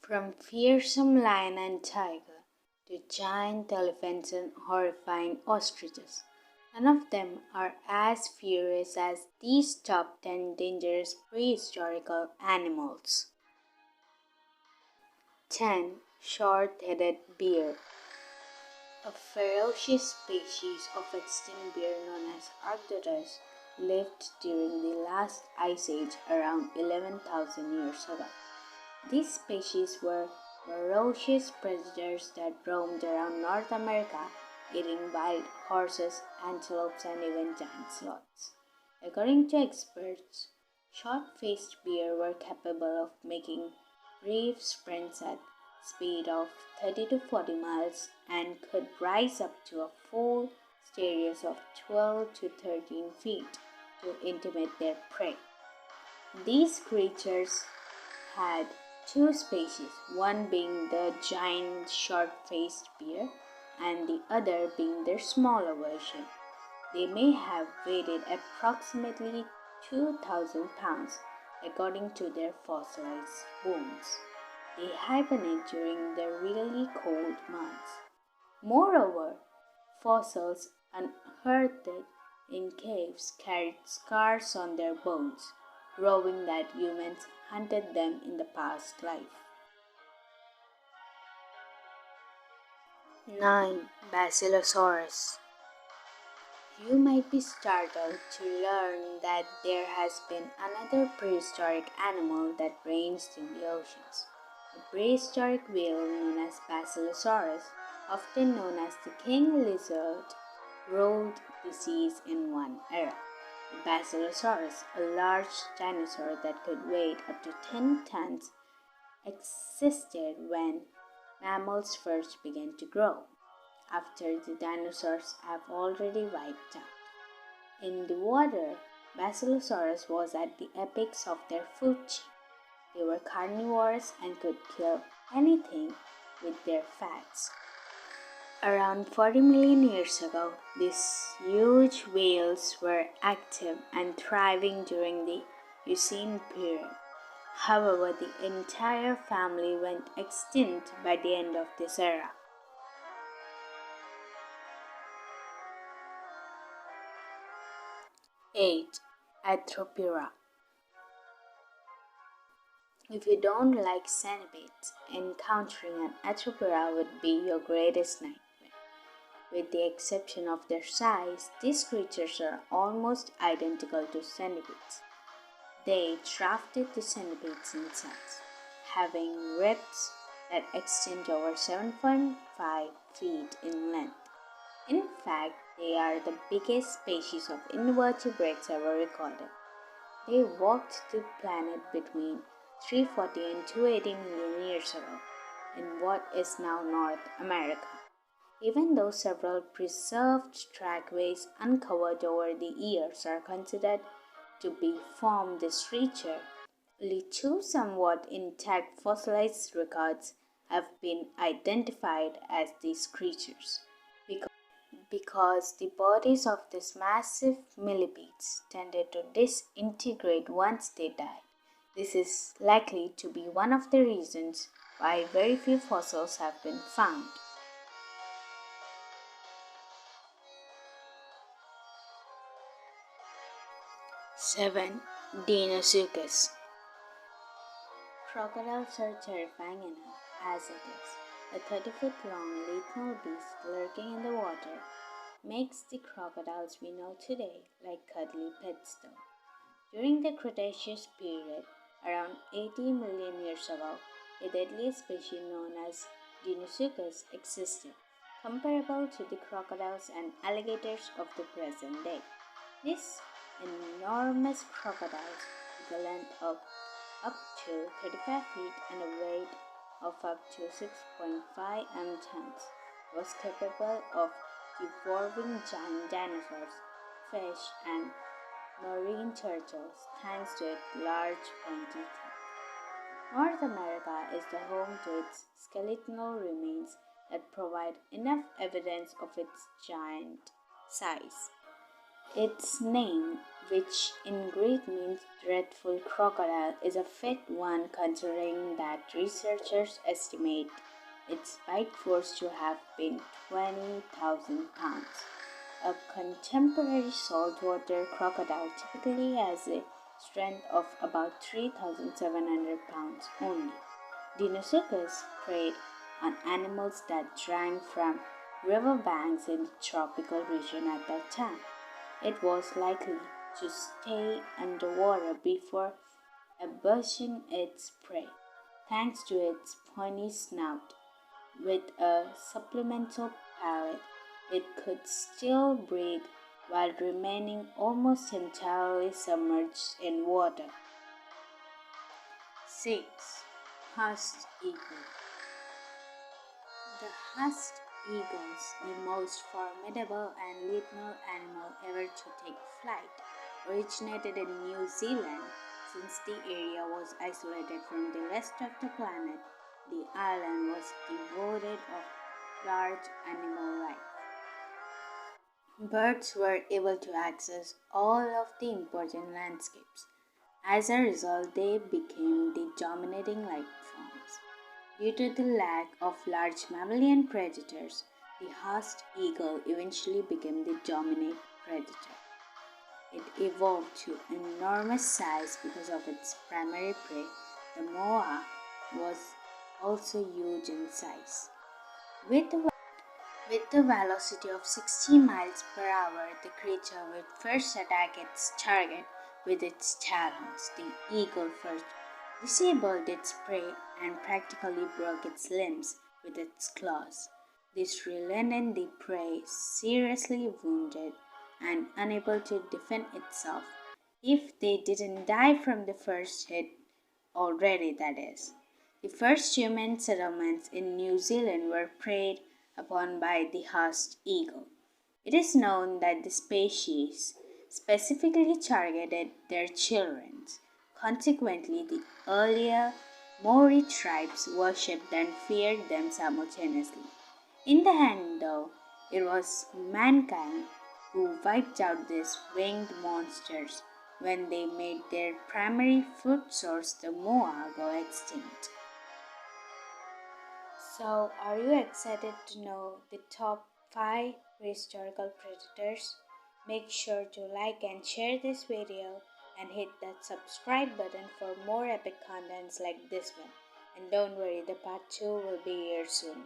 From fearsome lion and tiger to giant elephants and horrifying ostriches, none of them are as furious as these top 10 dangerous prehistoric animals. 10. Short-headed bear. A ferocious species of extinct bear known as Arctosaurus lived during the last ice age around 11,000 years ago. These species were ferocious predators that roamed around North America, eating wild horses, antelopes, and even giant sloths. According to experts, short-faced bear were capable of making brief sprints at speed of 30 to 40 miles and could rise up to a full stages of 12 to 13 feet to intimidate their prey. These creatures had two species, one being the giant short-faced bear and the other being their smaller version. They may have weighed approximately 2,000 pounds according to their fossilized bones. They hibernate during the really cold months. Moreover, fossils unearthed in caves carried scars on their bones, proving that humans hunted them in the past life. 9. Basilosaurus. You might be startled to learn that there has been another prehistoric animal that ranged in the oceans. A prehistoric whale known as Basilosaurus, often known as the king lizard, ruled the seas in one era. The Basilosaurus, a large dinosaur that could weigh up to 10 tons, existed when mammals first began to grow, after the dinosaurs have already wiped out. In the water, Basilosaurus was at the apex of their food chain. They were carnivores and could kill anything with their fangs. Around 40 million years ago, these huge whales were active and thriving during the Eocene period. However, the entire family went extinct by the end of this era. 8. Arthroptera. If you don't like centipedes, encountering an Arthroptera would be your greatest nightmare. With the exception of their size, these creatures are almost identical to centipedes. They drafted the centipedes in size, having ribs that extend over 7.5 feet in length. In fact, they are the biggest species of invertebrates ever recorded. They walked the planet between 340 and 280 million years ago in what is now North America. Even though several preserved trackways uncovered over the years are considered to be from this creature, only two somewhat intact fossilized records have been identified as these creatures. Because the bodies of these massive millipedes tended to disintegrate once they died. This is likely to be one of the reasons why very few fossils have been found. 7. Deinosuchus. Crocodiles are terrifying enough as it is. A 30-foot-long lethal beast lurking in the water makes the crocodiles we know today like cuddly pets though. During the Cretaceous period, around 80 million years ago, a deadly species known as Deinosuchus existed, comparable to the crocodiles and alligators of the present day. These enormous crocodiles, with a length of up to 35 feet and a weight of up to 6.5 tons, was capable of devouring giant dinosaurs, fish, and marine turtles thanks to its large pointy teeth. North America is the home to its skeletal remains that provide enough evidence of its giant size. Its name, which in Greek means dreadful crocodile, is a fit one considering that researchers estimate its bite force to have been 20,000 pounds. A contemporary saltwater crocodile typically has a strength of about 3,700 pounds only. Deinosuchus preyed on animals that drank from riverbanks in the tropical region at that time. It was likely to stay underwater before ambushing its prey, thanks to its pointy snout. With a supplemental palate, it could still breathe while remaining almost entirely submerged in water. 6. Husked Eagle. The husked eagles, the most formidable and lethal animal ever to take flight, originated in New Zealand. Since the area was isolated from the rest of the planet, the island was devoid of large animal life. Birds were able to access all of the important landscapes. As a result, they became the dominating life forms. Due to the lack of large mammalian predators, the husked eagle eventually became the dominant predator. It evolved to enormous size because of its primary prey. The moa was also huge in size. With the, with the velocity of 60 miles per hour, the creature would first attack its target with its talons. The eagle first disabled its prey and practically broke its limbs with its claws. This relented the prey seriously wounded and unable to defend itself if they didn't die from the first hit already, that is. The first human settlements in New Zealand were preyed upon by the husked eagle. It is known that the species specifically targeted their children. Consequently, the earlier Maori tribes worshipped and feared them simultaneously. In the end, though, it was mankind who wiped out these winged monsters when they made their primary food source, the moa, go extinct. So, are you excited to know the top 5 prehistorical predators? Make sure to like and share this video and hit that subscribe button for more epic contents like this one. And don't worry, the part 2 will be here soon.